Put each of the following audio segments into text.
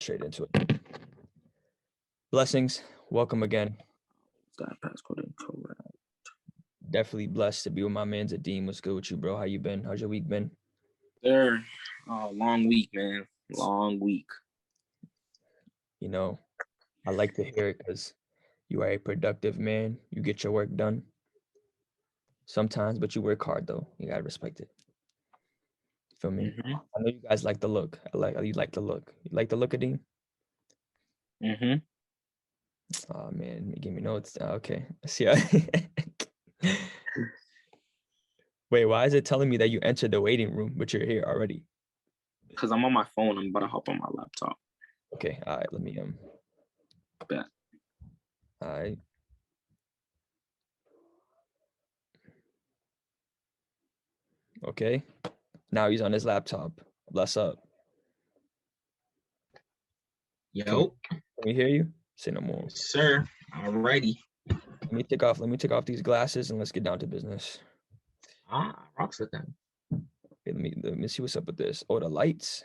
straight into it. Blessings. Welcome again. That passcode incorrect. Definitely blessed to be with my man Zadim. What's good with you, bro? How you been? How's your week been? There, long week, man. Long week. You know, I like to hear it because you are a productive man. You get your work done sometimes, but you work hard though. You gotta respect it. Feel me? Mhm. I know you guys like the look. You like the look. You like the look, Adim? Mhm. Oh man, give me notes. Okay. See. Wait, why is it telling me that you entered the waiting room, but you're here already? Cause I'm on my phone. I'm about to hop on my laptop. Okay. All right. Let me Bet. All right. Okay. Now he's on his laptop. Bless up. Can we Yo, can we hear you? Say no more. sir. Alrighty. Let me take off these glasses and let's get down to business. Rocks with them. Okay, let me see what's up with this. Oh, the lights.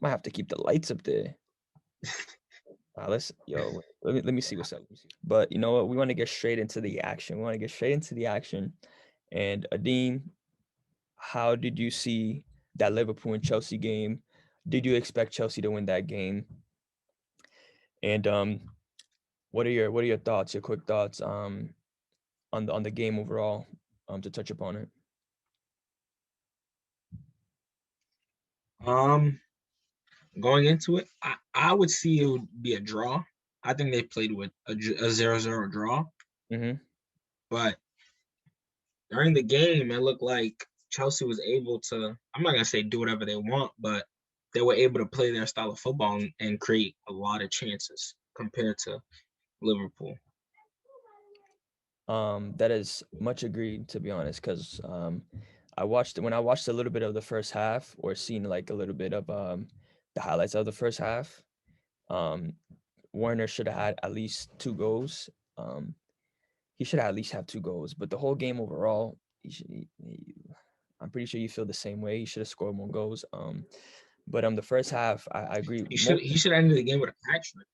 Might have to keep the lights up there. Let me see what's up. But you know what? We want to get straight into the action. And Adim, how did you see that Liverpool and Chelsea game? Did you expect Chelsea to win that game? And what are your thoughts, your quick thoughts on the game overall, to touch upon it? Um, Going into it, I would see it would be a draw. I think they played with a 0-0 draw, Mm-hmm. but during the game, it looked like Chelsea was able to, I'm not gonna say do whatever they want, but they were able to play their style of football and create a lot of chances compared to Liverpool. That is much agreed, to be honest, because when I watched a little bit of the first half, or seen like a little bit of the highlights of the first half. um Werner should have had at least two goals. He should at least have two goals, but the whole game overall, I'm pretty sure you feel the same way. He should have scored more goals. But the first half, I agree. He should have ended the game with a hat trick.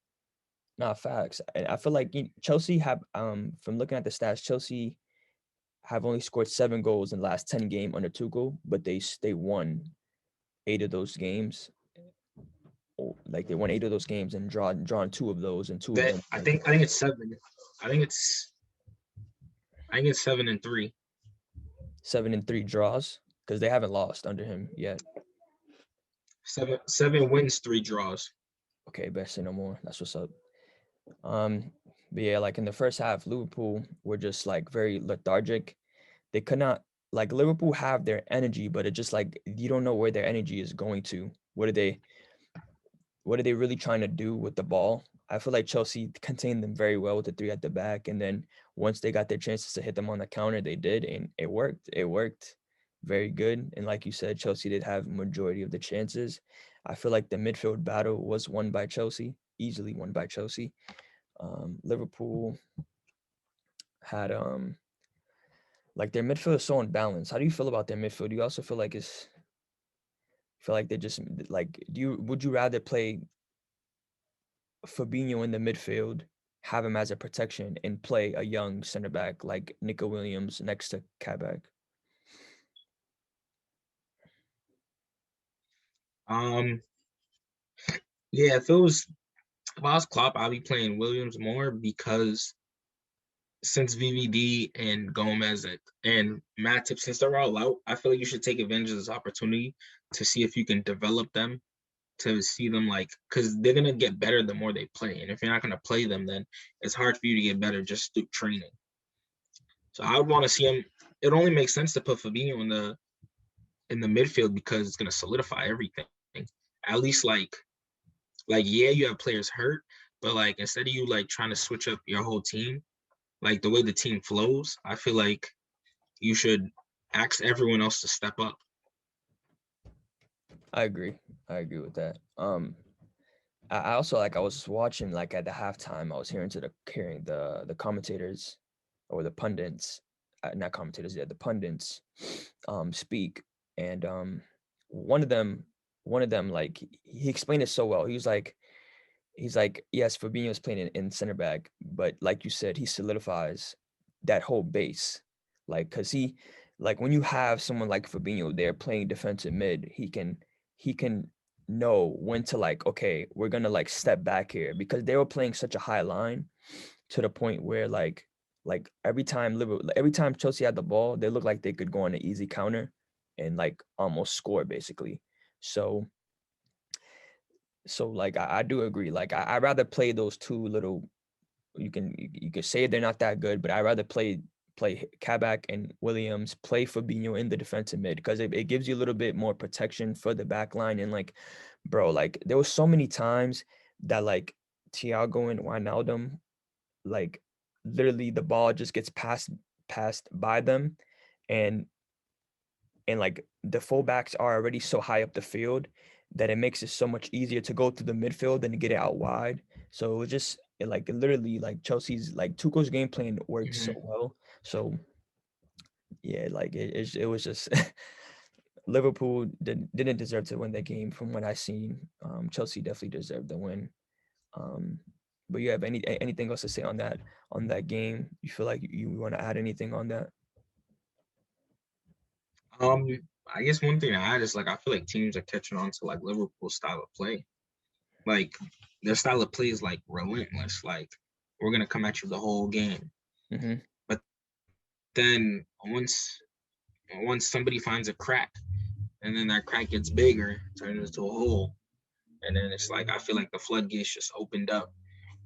Not facts. And I feel like Chelsea have, from looking at the stats, Chelsea have only scored 7 goals in the last 10 game under Tuchel, but they won 8 of those games. Like they won 8 of those games and drawn 2 of those, and two of That them I like think I think it's 7. I think it's I think it's 7-3. 7-3 draws because they haven't lost under him yet. Seven wins, 3 draws. Okay, best say no more. That's what's up. Um, but yeah, like in the first half, Liverpool were just like very lethargic. They could not, like, Liverpool have their energy, but it just like you don't know where their energy is going to. What are they really trying to do with the ball? I feel like Chelsea contained them very well with the three at the back, and then once they got their chances to hit them on the counter, they did, and it worked. It worked very good. And like you said, Chelsea did have majority of the chances. I feel like the midfield battle was won by Chelsea, easily won by Chelsea. Liverpool had like their midfield is so unbalanced. How do you feel about their midfield? Do you also feel like they just like would you rather play Fabinho in the midfield, have him as a protection, and play a young center back like Nico Williams next to Kabak? Um, yeah, if I was Klopp, I'd be playing Williams more because since VVD and Gomez and Matip, since they're all out, I feel like you should take advantage of this opportunity to see if you can develop them, to see them like, because they're gonna get better the more they play, and if you're not gonna play them, then it's hard for you to get better just through training. So I would want to see him. It only makes sense to put Fabinho in the midfield because it's gonna solidify everything. At least like yeah, you have players hurt, but like instead of you like trying to switch up your whole team, like the way the team flows, I feel like you should ask everyone else to step up. I agree. I agree with that. I also, like, I was watching, like, at the halftime, I was hearing the commentators, or the pundits, not commentators, yeah, the pundits, speak, and one of them like he explained it so well. He was like, he's like, yes, Fabinho's playing in center back, but like you said, he solidifies that whole base. Like, cause like when you have someone like Fabinho there playing defensive mid, he can know when to like, okay, we're gonna like step back here because they were playing such a high line to the point where like every time Chelsea had the ball, they looked like they could go on an easy counter and like almost score basically. So like I do agree. Like I'd rather play those two little. You could say they're not that good, but I'd rather play Kabak and Williams, play Fabinho in the defensive mid because it gives you a little bit more protection for the back line. And like, bro, like there was so many times that like Thiago and Wijnaldum, like literally the ball just gets passed by them, and like the fullbacks are already so high up the field that it makes it so much easier to go through the midfield than to get it out wide. So it was just like literally like Chelsea's like Tuchel's game plan worked so Mhm. well. So yeah, like it was just Liverpool didn't deserve to win that game from what I seen. Chelsea definitely deserved the win. Um, but you have anything else to say on that game? You feel like you want to add anything on that? Um, I guess one thing to add is like I feel like teams are catching on to like Liverpool's style of play. Like their style of play is like relentless. Like we're gonna come at you the whole game. Hmm. But then once somebody finds a crack, and then that crack gets bigger, turns into a hole, and then it's like I feel like the floodgates just opened up.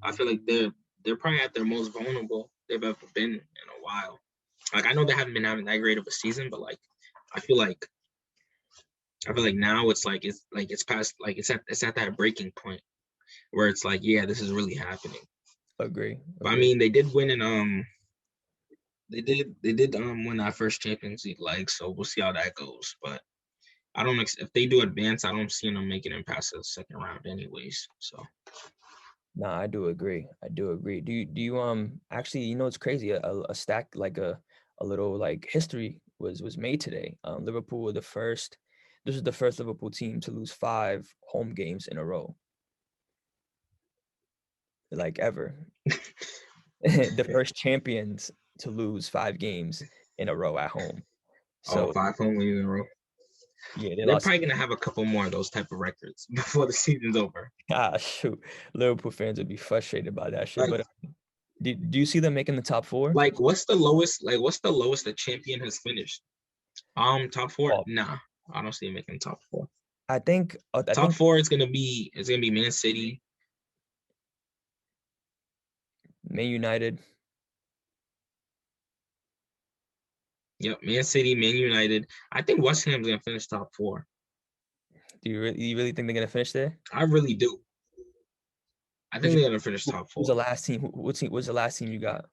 I feel like they're probably at their most vulnerable they've ever been in a while. Like I know they haven't been having that great of a season, but like I feel like now it's past like it's at that breaking point where it's like yeah this is really happening. Agree, But I agree. mean they did win in they did win that first Champions League leg, so we'll see how that goes. But I don't if they do advance, I don't see them making it past the second round anyways. So No, I do agree. I do agree. Do you actually, it's crazy. A stack like a little like history was made today. Liverpool were the first. This is the first Liverpool team to lose 5 home games in a row, like ever. The first champions to lose 5 games in a row at home. oh, So 5 home wins in a row. yeah, they They're lost. probably gonna have a couple more of those type of records before the season's over. Ah, shoot, Liverpool fans would be frustrated by that shit. Like But do you see them making the top four? what's the lowest? Like what's the lowest a champion has finished? Top four? Oh, Nah, I don't see him making top four. I Top think four is gonna be Man City. Man United. Yep, Man City, Man United. I think West Ham's gonna finish top four. You really think they're gonna finish there? I really do. I Who's think they're gonna finish top who's the four. last team? What team was the last team you got?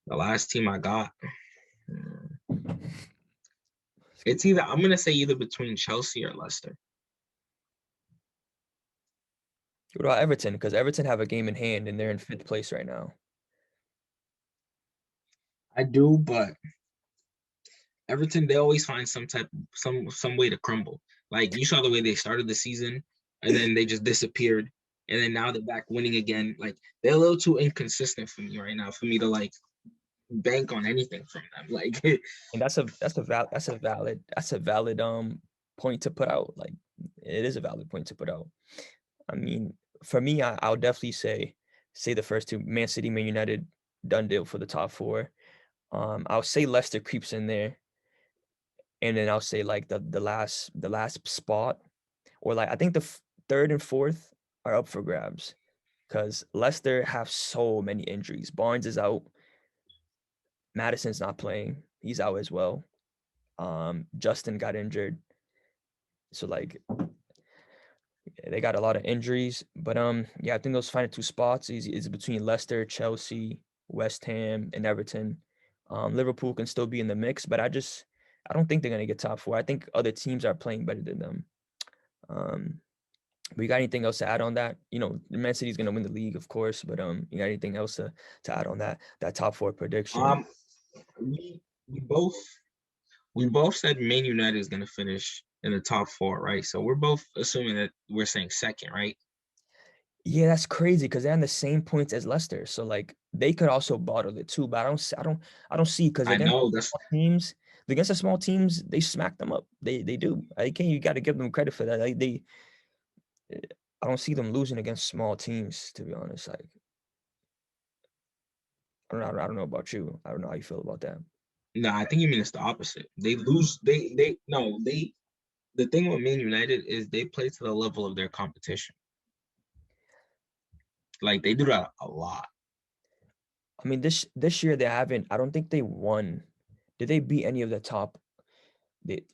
The last team I got. It's either I'm gonna say either between Chelsea or Leicester. What about Everton? Because Everton have a game in hand and they're in 5th place right now. I do, but Everton they always find some way to crumble. Like you saw the way they started the season, and then they just disappeared, and then now they're back winning again. Like they're a little too inconsistent for me right now for me to like bank on anything from them. Like And that's a valid point to put out. Like it is a valid point to put out. I mean, for me, I'll definitely say the first two, Man City, Man United, done deal for the top four. I'll say Leicester creeps in there, and then I'll say like the last spot, or like I think the third and fourth are up for grabs because Leicester have so many injuries. Barnes is out. Madison's not playing. He's out as well. Justin got injured. So like they got a lot of injuries. But yeah, I think those final 2 spots is between Leicester, Chelsea, West Ham, and Everton. Liverpool can still be in the mix, but I don't think they're gonna get top four. I think other teams are playing better than them. Um, but you got anything else to add on that? Man City's gonna win the league, of course, but you got anything else to add on that top four prediction? we we both we both said Man United is gonna finish in the top four, right? So we're both assuming that we're saying second, right? Yeah, that's crazy because they're on the same points as Leicester. So like they could also bottle it too, but I don't see because I against know that's small teams, against the small teams, they smack them up. They do. I can't. You got to give them credit for that. Like I don't see them losing against small teams. To be honest, like I don't know about you. I don't know how you feel about that. no, I think you mean it's the opposite. They lose. They no. They the thing with Man United is they play to the level of their competition. Like they do that a lot. I mean, this year they haven't. I don't think they won. Did they beat any of the top?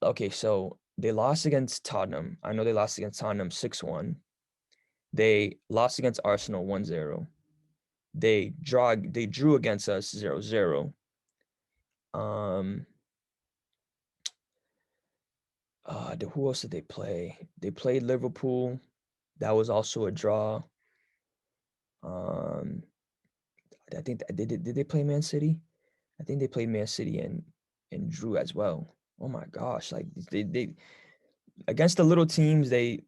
Okay, so they lost against Tottenham. I know they lost against Tottenham 6-1. They lost against Arsenal 1-0. They drew against us 0-0. Um who else did they play? They played Liverpool. That was also a draw. Um I think did they play Man City? I think they played Man City and drew as well. Oh my gosh, like they against the little teams they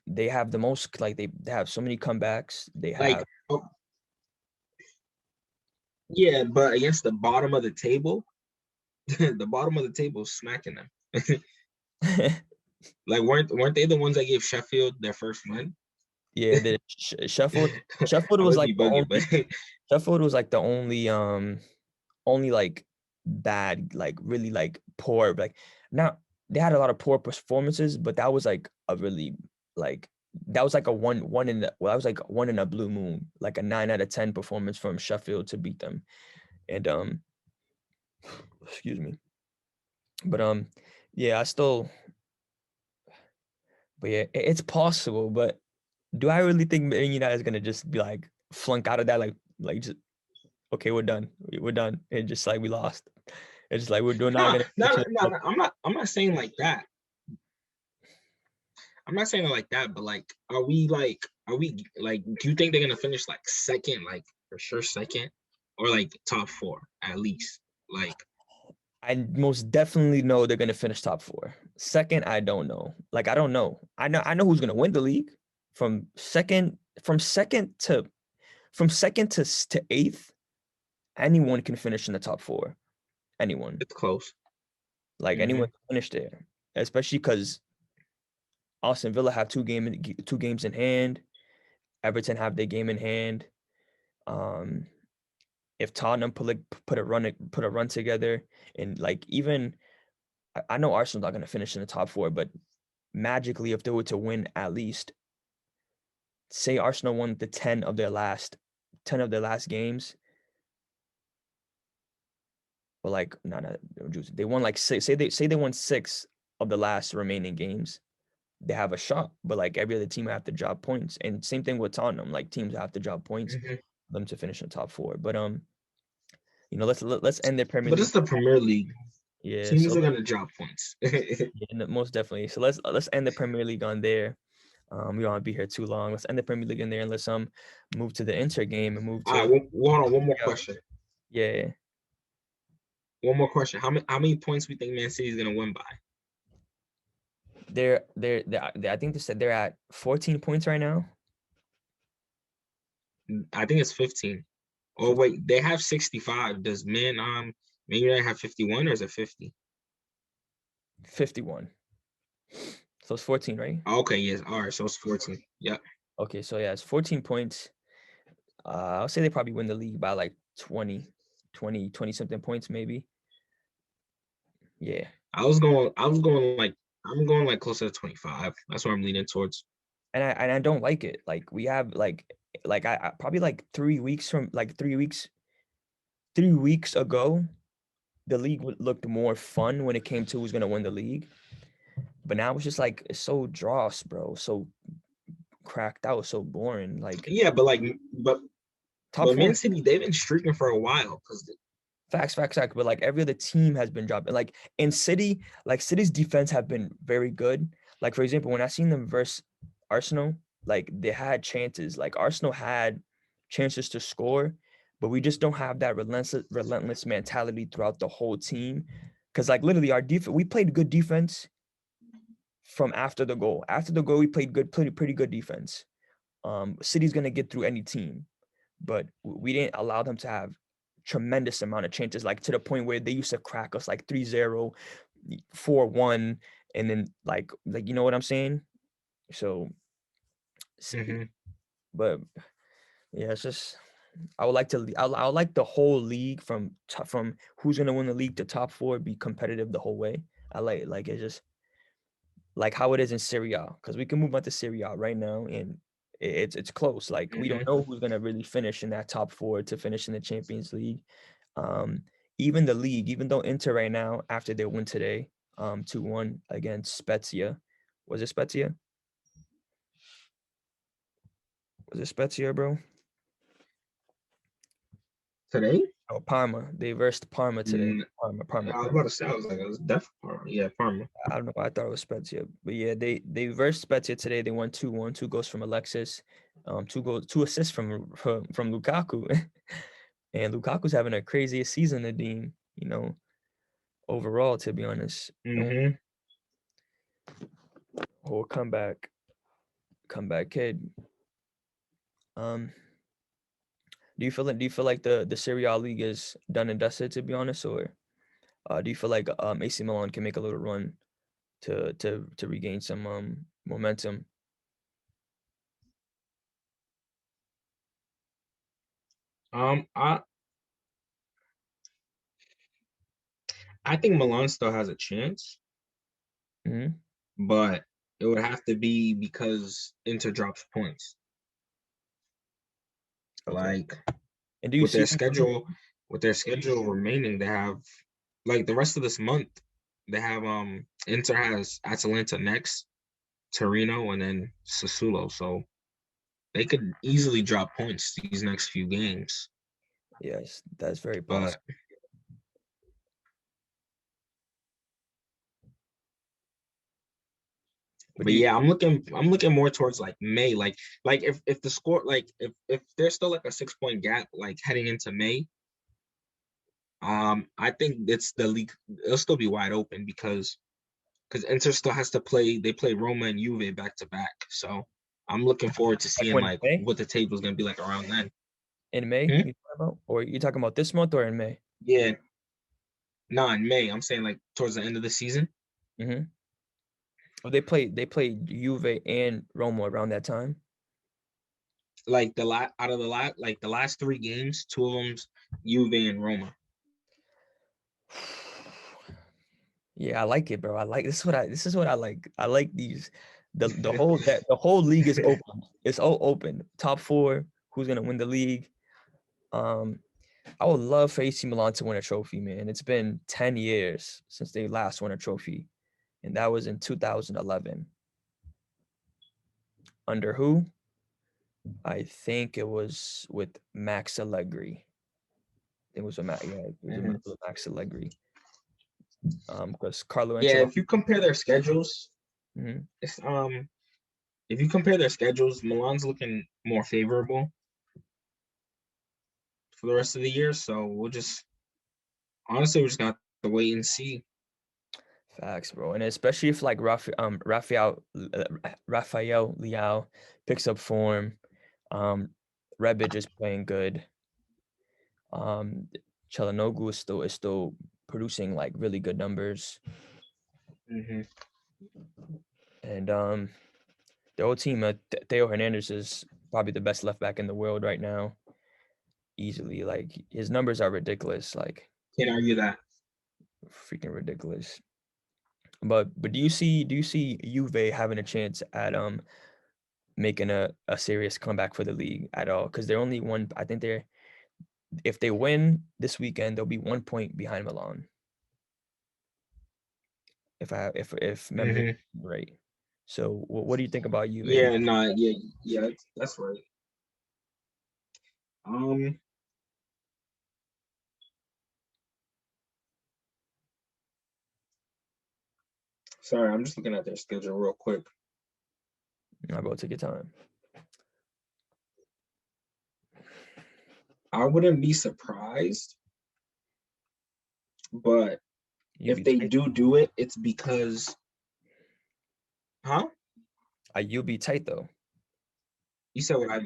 they have the most like they have so many comebacks. They Like have oh, yeah, but against the bottom of the table, the bottom of the table is smacking them. Like weren't they the ones that gave Sheffield their first win? yeah, the Sheffield I was would like be the bugging, but only Sheffield was like the only like bad, like really like poor, like not they had a lot of poor performances, but that was like a really like that was like a one in the well, that was like one in a blue moon, like a 9 out of 10 performance from Sheffield to beat them. And excuse me. But yeah, I still but yeah, it's possible, but do I really think Man United is gonna just be like flunk out of that like just okay, we're done. We're done. And just like we lost. It's just like we're not no, gonna no, finish no, it no, up. no, I'm not saying like that. I'm not saying it like that, but are we like do you think they're gonna finish like second, like for sure second, or like top four at least? Like I most definitely know they're gonna finish top four. Second, I don't know. Like I don't know. I know who's gonna win the league from second from second to to eighth. Anyone can finish in the top four. Anyone. it's close. Like anyone Hmm. can finish there. Especially because Austin Villa have two games in hand. Everton have their game in hand. Um, if Tottenham put a run together and like even I know Arsenal's not gonna finish in the top four, but magically if they were to win at least say Arsenal won the 10 of their last games, but like no, they won like six, say they won 6 of the last remaining games, they have a shot. But like every other team have to drop points. And same thing with Tottenham, like teams have to drop points Hmm. for them to finish in the top four. But let's end the Premier But League. it's the Premier League. Yeah, Teams so are gonna drop points. yeah, most definitely. So let's end the Premier League on there. We don't want to be here too long. Let's end the Premier League in there and let's move to the Inter game and move All to right, hold on. One more question. yeah. One more question. How many points we think Man City is gonna win by? I think they said they're at 14 points right now. I think it's 15. Oh wait, they have 65. Does Man United have 51 or is it 50? 51. So it's 14, right? Okay, yes. All right, so it's 14. Yep. Okay, so yeah, it's 14 points. I'll say they probably win the league by like 20 something points maybe. Yeah. I'm going like closer to 25. That's what I'm leaning towards. And I don't like it. Like we have like I probably like 3 weeks from like 3 weeks ago, the league looked more fun when it came to who's gonna win the league. But now it's just like it's so dross, bro. So cracked out, so boring. Like Yeah, but like top but four Man City, they've been streaking for a while because facts. But like every other team has been dropping. Like in City, like City's defense have been very good. Like for example, when I seen them versus Arsenal, like they had chances. Like Arsenal had chances to score, but we just don't have that relentless mentality throughout the whole team. Cause like literally our defense, we played good defense from after the goal. After the goal, we played good, pretty good defense. City's gonna get through any team, but we didn't allow them to have tremendous amount of chances, like to the point where they used to crack us like 3-0, 4-1, and then like you know what I'm saying? So, Mm-hmm. but yeah, it's just I would like to. I would like the whole league from who's gonna win the league to top four be competitive the whole way. I like it's just like how it is in Serie A, because we can move on to Serie A right now, and it's close. Like we don't Mm-hmm. know who's gonna really finish in that top four to finish in the Champions League. Um, even the league, even though Inter right now after their win today, 2-1 against Spezia, was it Spezia? Was it Spezia, bro? Today? Oh, Parma. They versed Parma today. Parma. I was about to say, I was like, it was definitely Parma. Yeah, Parma. I don't know. I thought it was Spezia, but yeah, they versed Spezia today. They won 2-1. Two goals from Alexis, two assists from Lukaku, and Lukaku's having a craziest season. Nadim, overall, to be honest, Mm-hmm. whole comeback kid. Um, do you feel like the Serie A league is done and dusted, to be honest, or do you feel like AC Milan can make a little run to regain some momentum? Um, I I think Milan still has a chance, Hmm. but it would have to be because Inter drops points. Okay. Like And do you with see their them coming? schedule, with their schedule remaining, they have like the rest of this month. They have Inter has Atalanta next, Torino, and then Sassuolo. So they could easily drop points these next few games. Yes, that's very But possible. But but yeah, I'm looking more towards like May. Like if the score like if there's still like a 6 point gap like heading into May, I think it's the league it'll still be wide open because Inter still has to play. They play Roma and Juve back to back. So I'm looking forward to like seeing when like what the table is gonna be like around then. In May, Hmm? you talking about, or you talking about this month or in May? Yeah, no, in May. I'm saying like towards the end of the season. Mm-hmm. Oh, they played Juve and Roma around that time. Like the last 3 games, two of them's Juve and Roma. Yeah, I like it, bro. This is what I like. I like these the whole league is open. It's all open. Top four, who's gonna win the league? Um, I would love for AC Milan to win a trophy, man. It's been 10 years since they last won a trophy, and that was in 2011. Under who? I think it was with Max Allegri. It was with Max, yeah, it was Mhm. with Max Allegri. Because Carlo Yeah, Ancelotti. if you compare their schedules, Mhm. it's if you compare their schedules, Milan's looking more favorable for the rest of the year. So we'll just honestly we're just gonna have to wait and see. Facts, bro, and especially if like Rafael Leao picks up form, um, Rebic is playing good. Um, Çalhanoğlu is still producing like really good numbers, Hmm. and the whole team. Theo Hernandez is probably the best left back in the world right now, easily. Like his numbers are ridiculous, like Can't argue that. freaking ridiculous. But do you see Juve having a chance at making a serious comeback for the league at all? Because they're only one. I think they're if they win this weekend, they'll be 1 point behind Milan. If memory is Hmm. right. So what do you think about Juve? Yeah, no, yeah, that's right. Um, sorry, I'm just looking at their schedule real quick. I'll go take your time. I wouldn't be surprised, but You'd if be they crazy. do it, it's because Huh? You'll be tight though. You said what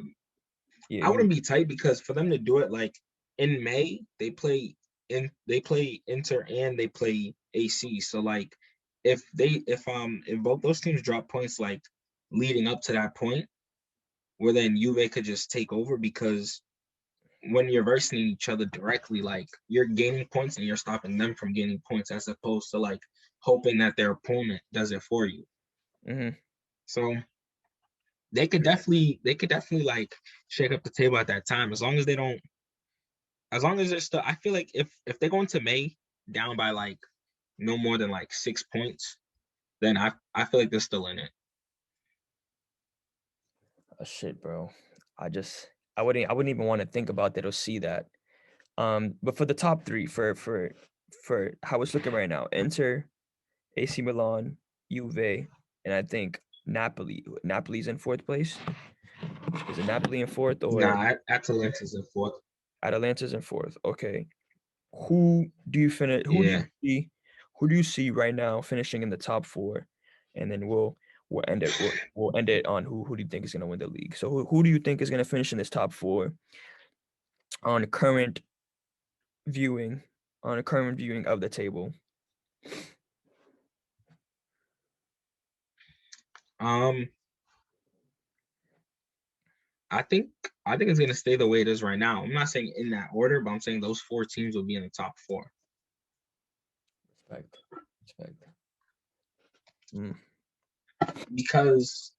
Yeah, I wouldn't be tight because for them to do it like in May, they play Inter and they play AC. So like if both those teams drop points like leading up to that point, where then Juve could just take over because when you're versing each other directly, like you're gaining points and you're stopping them from gaining points as opposed to like hoping that their opponent does it for you. hmm So they could definitely like shake up the table at that time as long as they don't as long as they're still I feel like if they go into May down by like no more than like 6 points, then I feel like they're still in it. Shit, bro. I wouldn't even want to think about that or see that. But for the top three, for how it's looking right now, Inter, AC Milan, Juve, and I think Napoli. Napoli's in fourth place. Is it Napoli in fourth or Nah, Atalanta's in fourth. Atalanta's in fourth? Okay. Who do you finish? Who do you Yeah. see? Who do you see right now finishing in the top four? And then we'll end it. We'll end it on who do you think is going to win the league? So who do you think is going to finish in this top four on current viewing on a current viewing of the table? Um I think I think it's gonna stay the way it is right now. I'm not saying in that order, but I'm saying those four teams will be in the top four. Respect, respect. Mm, Because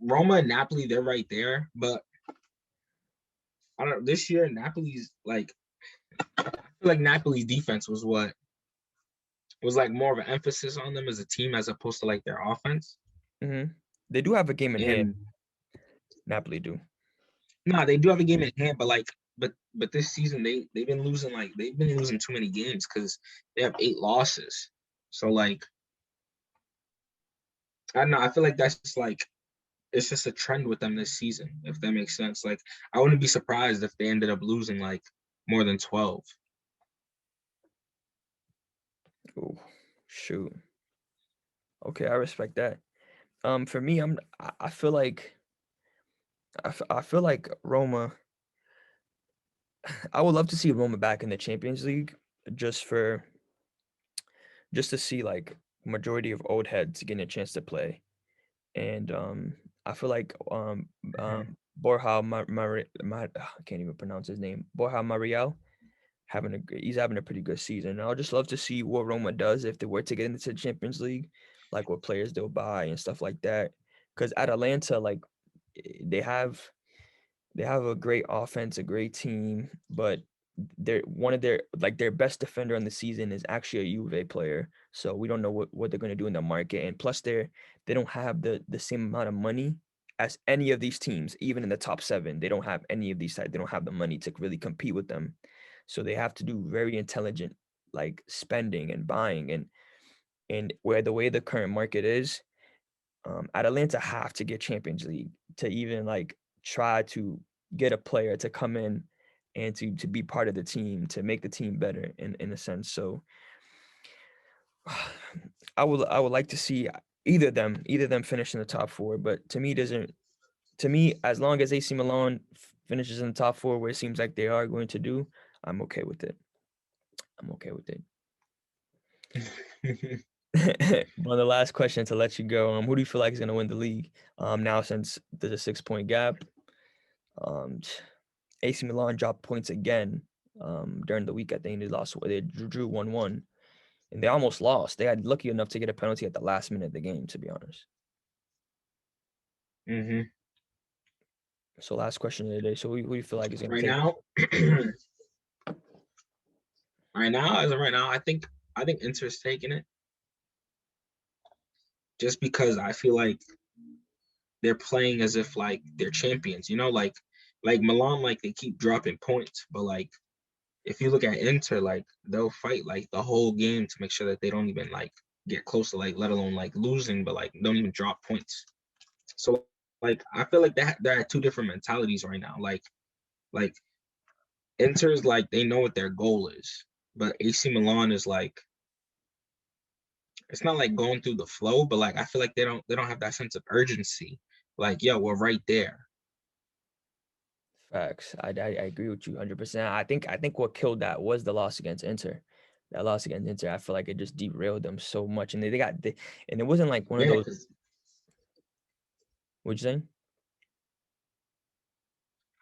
Roma and Napoli, they're right there. But I don't this year Napoli's like I feel like Napoli's defense was like more of an emphasis on them as a team as opposed to like their offense. hmm They do have a game in hand. And Napoli do. no, they do have a game in hand, but like but this season they've been losing too many games because they have 8 losses. So like I don't know, I feel like that's just like it's just a trend with them this season, if that makes sense. Like I wouldn't be surprised if they ended up losing like more than 12. Oh, shoot. Okay, I respect that. For me, I feel like I feel like Roma. I would love to see Roma back in the Champions League, just for just to see like majority of old heads getting a chance to play. And I feel like Mhm. Borja I can't even pronounce his name. Borja Mariel he's having a pretty good season. And I'll just love to see what Roma does if they were to get into the Champions League, like what players they'll buy and stuff like that. Because at Atlanta, like they have a great offense, a great team, but their best defender on the season is actually a Juve player. So we don't know what they're gonna do in the market. And plus they don't have the same amount of money as any of these teams, even in the top seven. They don't have any of these sides, they don't have the money to really compete with them. So they have to do very intelligent like spending and buying and where the way the current market is, Atalanta have to get Champions League to even like try to get a player to come in and to be part of the team to make the team better in a sense. So I would like to see either them finish in the top four. But to me as long as AC Milan finishes in the top four where it seems like they are going to do, I'm okay with it. I'm okay with it. Well, the last question to let you go, who do you feel like is going to win the league? Now since there's a 6 point gap, um, AC Milan dropped points again. During the week, I think they drew 1-1, and they almost lost. They had lucky enough to get a penalty at the last minute of the game, to be honest. hmm So last question of the day. So who do you feel like is going to Right take? now, as of right now, I think Inter's taking it just because I feel like they're playing as if like they're champions. You know, like Milan, like they keep dropping points, but like if you look at Inter, like they'll fight like the whole game to make sure that they don't even like get close to like let alone like losing, but like don't even drop points. So like I feel like that there are two different mentalities right now. Like Inter's like they know what their goal is, but AC Milan is like it's not like going through the flow, but like I feel like they don't have that sense of urgency. Like, yo, we're right there. Facts. I agree with you 100%. I think what killed that was the loss against Inter. That loss against Inter, I feel like it just derailed them so much, and and it wasn't like one of Yeah, those. because What you saying?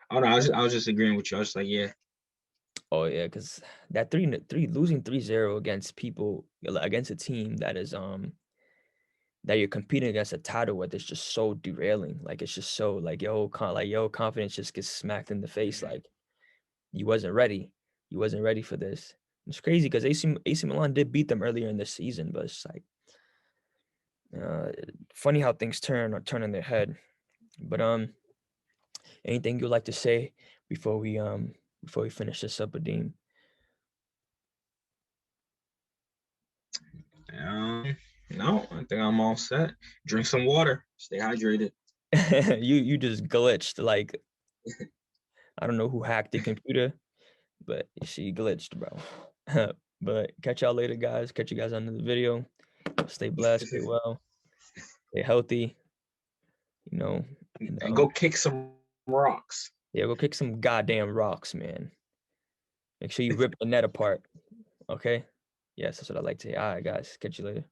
I don't know, I was just agreeing with you. I was just like, yeah, Oh yeah, because that 3-3 losing 3-0 against people against a team that is that you're competing against a title with is just so derailing. Like it's just so like yo confidence just gets smacked in the face. mhm, Like you wasn't ready. You wasn't ready for this. It's crazy because AC Milan did beat them earlier in the season, but it's like uh, funny how things turn on their head. But anything you'd like to say before we finish this up, Adeem? um, no, I think I'm all set. Drink some water, stay hydrated. You just glitched. Like I don't know who hacked the computer, but she glitched, bro. But catch y'all later, guys. Catch you guys on the video. Stay blessed, stay well, stay healthy. You know, and And go kick some rocks. yeah, go kick some goddamn rocks, man. Make sure you rip the net apart. Okay. Yes, that's what I like to hear. All right, guys. Catch you later.